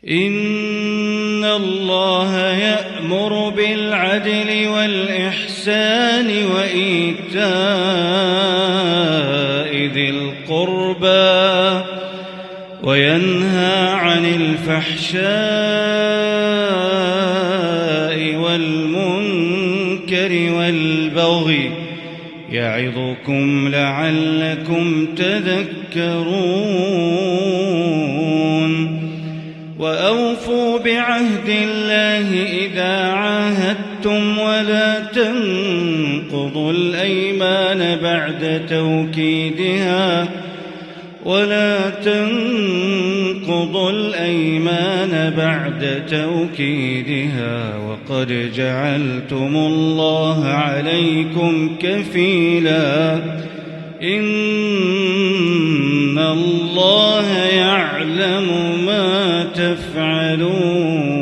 إن الله يأمر بالعدل والإحسان وإيتاء ذي القربى وينهى عن الفحشاء والمنكر والبغي يعظكم لعلكم تذكرون وأوفوا بعهد الله إذا عاهدتم ولا تنقضوا الأيمان بعد توكيدها وقد جعلتم الله عليكم كفيلا إن الله يعلم ما تفعلون.